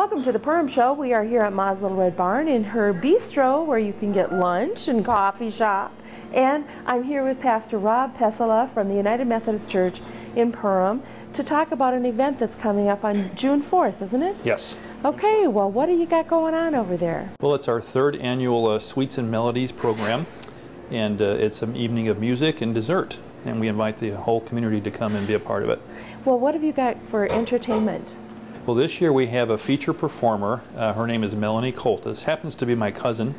Welcome to the Perm Show. We are here at Ma's Little Red Barn in her bistro where you can get lunch and coffee shop. And I'm here with Pastor Rob Pesala from the United Methodist Church in Perham to talk about an event that's coming up on June 4th, isn't it? Yes. Okay, well, what do you got going on over there? Well, it's our third annual Sweets and Melodies program, and it's an evening of music and dessert, and we invite the whole community to come and be a part of it. Well, what have you got for entertainment? Well, this year we have a feature performer. Her name is Melanie Coltis. Happens to be my cousin,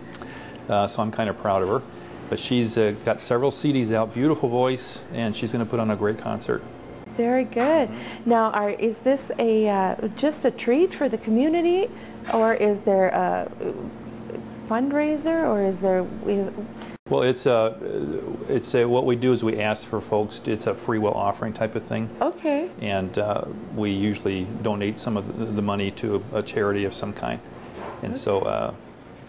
so I'm kind of proud of her. But she's got several CDs out, beautiful voice, and she's going to put on a great concert. Very good. Now, is this just a treat for the community, or is there a fundraiser, or is there? Well, what we do is we ask for folks. It's a free will offering type of thing. Okay. And we usually donate some of the money to a charity of some kind, and okay.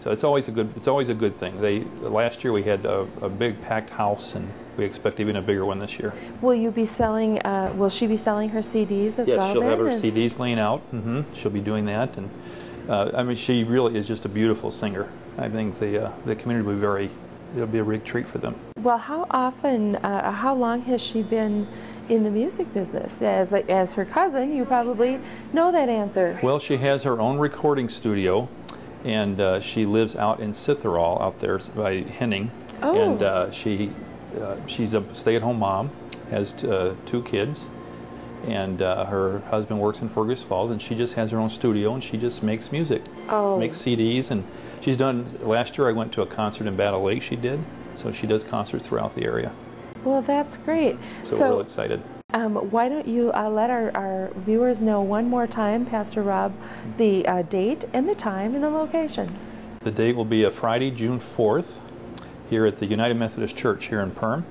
So it's always a good thing. Last year we had a big packed house, and we expect even a bigger one this year. Will you be selling? Will she be selling her CDs as well? Yes, she'll have her CDs laying out. She'll be doing that, and I mean, she really is just a beautiful singer. I think the community will be it'll be a big treat for them. Well, how long has she been in the music business? As her cousin, you probably know that answer. Well, she has her own recording studio, and she lives out in Citherall, out there by Henning. Oh. And she's a stay-at-home mom, has two kids, and her husband works in Fergus Falls, and she just has her own studio, and she just makes music, makes CDs, and she's done. Last year I went to a concert in Battle Lake. She did, so she does concerts throughout the area. Well, that's great. So we're real excited. Why don't you let our viewers know one more time, Pastor Rob, the date and the time and the location? The date will be a Friday, June 4th, here at the United Methodist Church here in Perham.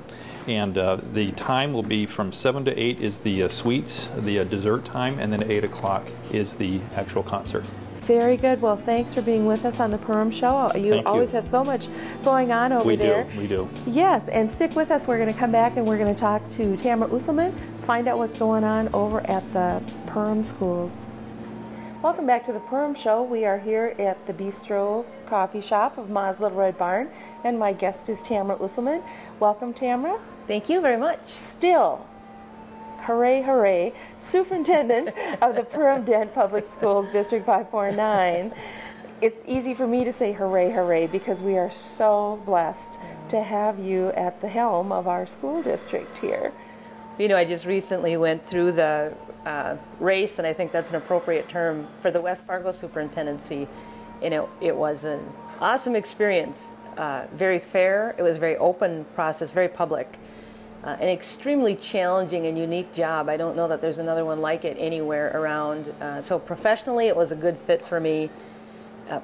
And the time will be from 7 to 8 is the sweets, the dessert time, and then at 8 o'clock is the actual concert. Very good. Well, thanks for being with us on the Perham Show. You always have so much going on over there. We do. Yes, and stick with us. We're going to come back and we're going to talk to Tamara Usselman, find out what's going on over at the Perham schools. Welcome back to the Perham Show. We are here at the Bistro Coffee Shop of Ma's Little Red Barn, and my guest is Tamara Usselman. Welcome, Tamara. Thank you very much. Still, hooray, hooray, Superintendent of the Perham-Dent Public Schools, District 549. It's easy for me to say hooray, hooray, because we are so blessed to have you at the helm of our school district here. You know, I just recently went through the race, and I think that's an appropriate term, for the West Fargo superintendency. And it was an awesome experience, very fair. It was a very open process, very public. An extremely challenging and unique job. I don't know that there's another one like it anywhere around. So professionally, it was a good fit for me.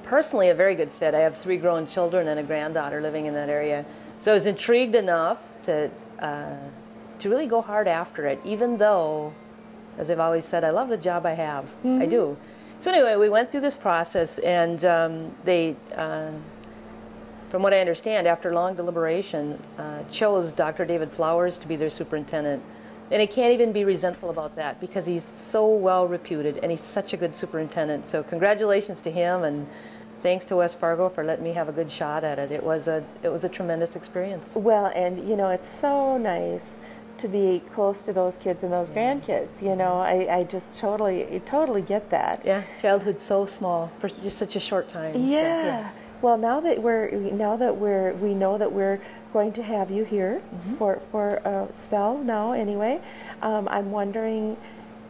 Personally, a very good fit. I have 3 grown children and a granddaughter living in that area. So I was intrigued enough to really go hard after it, even though, as I've always said, I love the job I have. I do. So anyway, we went through this process, and from what I understand, after long deliberation, chose Dr. David Flowers to be their superintendent. And I can't even be resentful about that, because he's so well reputed and he's such a good superintendent. So congratulations to him, and thanks to West Fargo for letting me have a good shot at it. It was a tremendous experience. Well, and you know, it's so nice to be close to those kids and those grandkids. You know, I just totally get that. Yeah, childhood's so small for just such a short time. Yeah. So, well, now that we know that we're going to have you here for a spell now, anyway, I'm wondering,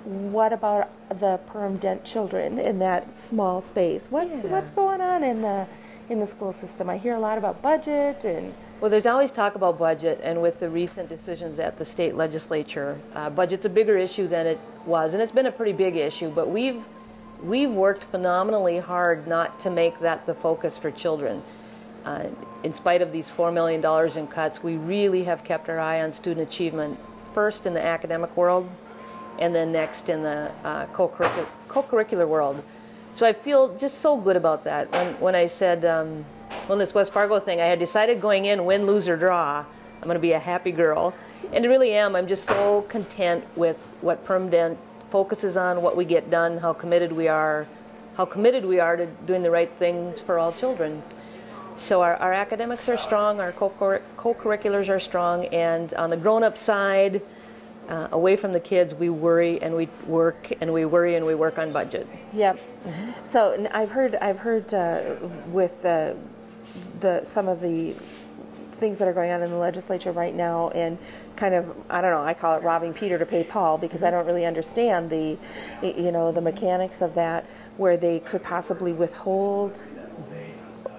what about the Perham-Dent children in that small space? What's going on in the school system? I hear a lot about budget and. Well, there's always talk about budget, and with the recent decisions at the state legislature, budget's a bigger issue than it was, and it's been a pretty big issue. But we've worked phenomenally hard not to make that the focus for children. In spite of these $4 million in cuts, we really have kept our eye on student achievement, first in the academic world, and then next in the co-curricular world. So I feel just so good about that. When I said, on this West Fargo thing, I had decided going in, win, lose, or draw, I'm going to be a happy girl. And I really am. I'm just so content with what Perham-Dent focuses on, what we get done, how committed we are, how committed we are to doing the right things for all children. So our academics are strong, our co-curriculars are strong, and on the grown-up side, away from the kids, we worry and we work and we worry and we work on budget. Yep. So I've heard with some of the things that are going on in the legislature right now, and kind of, I don't know, I call it robbing Peter to pay Paul, because I don't really understand the mechanics of that, where they could possibly withhold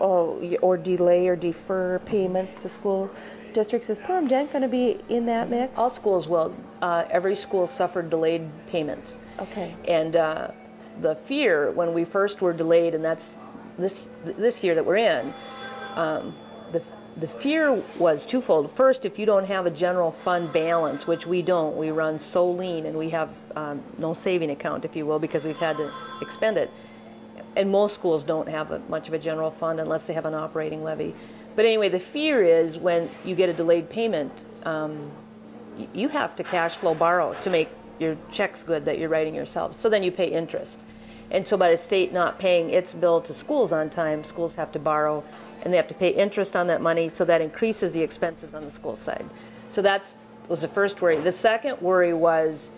or delay or defer payments to school districts. Is Perham Dent going to be in that mix? All schools will. Every school suffered delayed payments. Okay. And the fear when we first were delayed, and that's this year that we're in, the fear was twofold. First, if you don't have a general fund balance, which we don't, we run so lean, and we have no saving account, if you will, because we've had to expend it. And most schools don't have much of a general fund unless they have an operating levy. But anyway, the fear is when you get a delayed payment, you have to cash flow borrow to make your checks good that you're writing yourself. So then you pay interest. And so by the state not paying its bill to schools on time, schools have to borrow, and they have to pay interest on that money, so that increases the expenses on the school side. So that was the first worry. The second worry was,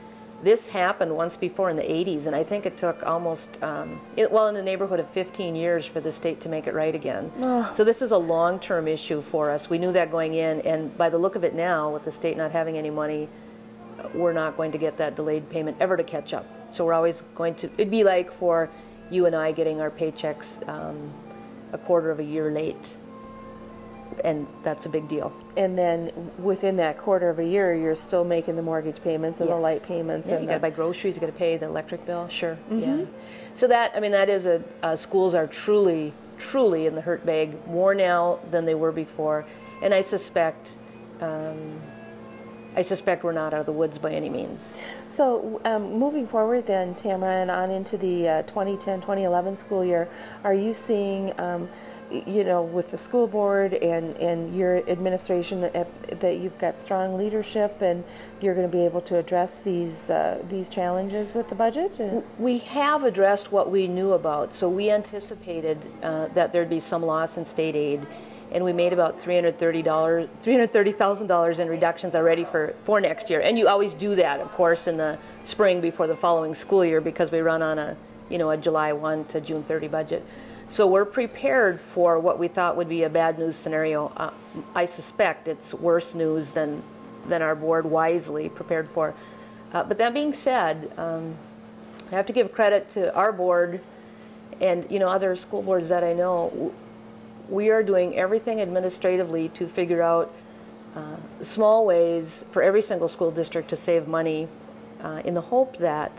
this happened once before in the 80s, and I think it took almost, in the neighborhood of 15 years for the state to make it right again. So this is a long-term issue for us. We knew that going in, and by the look of it now, with the state not having any money, we're not going to get that delayed payment ever to catch up. So we're always going to, it'd be like for you and I getting our paychecks a quarter of a year late, and that's a big deal. And then within that quarter of a year, you're still making the mortgage payments and the light payments. Yeah, and you got to buy groceries, you got to pay the electric bill. Sure. Yeah. So that, I mean, that is schools are truly in the hurt bag, more now than they were before, and I suspect we're not out of the woods by any means. So moving forward then, Tamara, and on into the 2010-2011 school year, are you seeing, with the school board and your administration, that you've got strong leadership and you're going to be able to address these challenges with the budget? We have addressed what we knew about. So we anticipated that there'd be some loss in state aid, and we made about $330,000 in reductions already for next year. And you always do that, of course, in the spring before the following school year, because we run on a July 1 to June 30 budget. So we're prepared for what we thought would be a bad news scenario. I suspect it's worse news than our board wisely prepared for. But that being said, I have to give credit to our board and other school boards that I know. We are doing everything administratively to figure out small ways for every single school district to save money in the hope that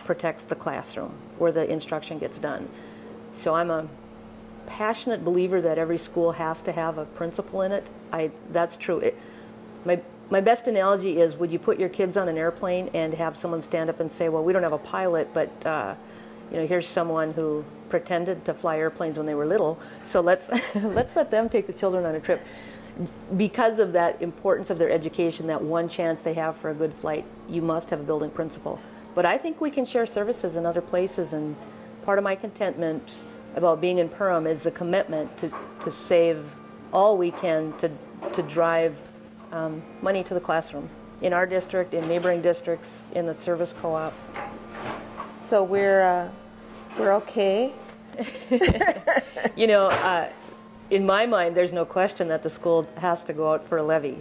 protects the classroom where the instruction gets done. So I'm a passionate believer that every school has to have a principal in it. That's true. My best analogy is, would you put your kids on an airplane and have someone stand up and say, well, we don't have a pilot, but here's someone who pretended to fly airplanes when they were little, so let's let them take the children on a trip. Because of that importance of their education, that one chance they have for a good flight, you must have a building principal. But I think we can share services in other places, and part of my contentment about being in Perham is the commitment to save all we can to drive money to the classroom in our district, in neighboring districts, in the service co-op. So we're okay. In my mind, there's no question that the school has to go out for a levy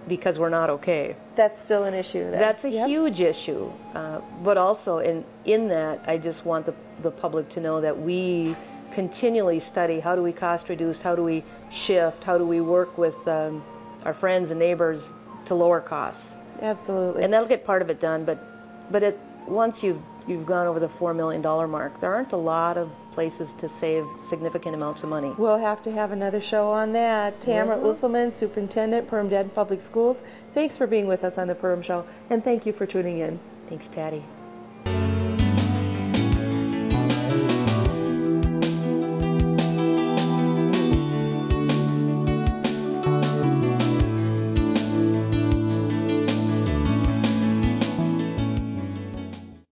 because we're not okay. That's still an issue then. That's a huge issue. But also in that, I just want the public to know that we continually study how do we cost reduce, how do we shift, how do we work with our friends and neighbors to lower costs. Absolutely. And that'll get part of it done, but once you've gone over the $4 million mark, there aren't a lot of places to save significant amounts of money. We'll have to have another show on that. Tamara Usselman, Superintendent, Perham Dent Public Schools. Thanks for being with us on the Perham Show, and thank you for tuning in. Thanks, Patty.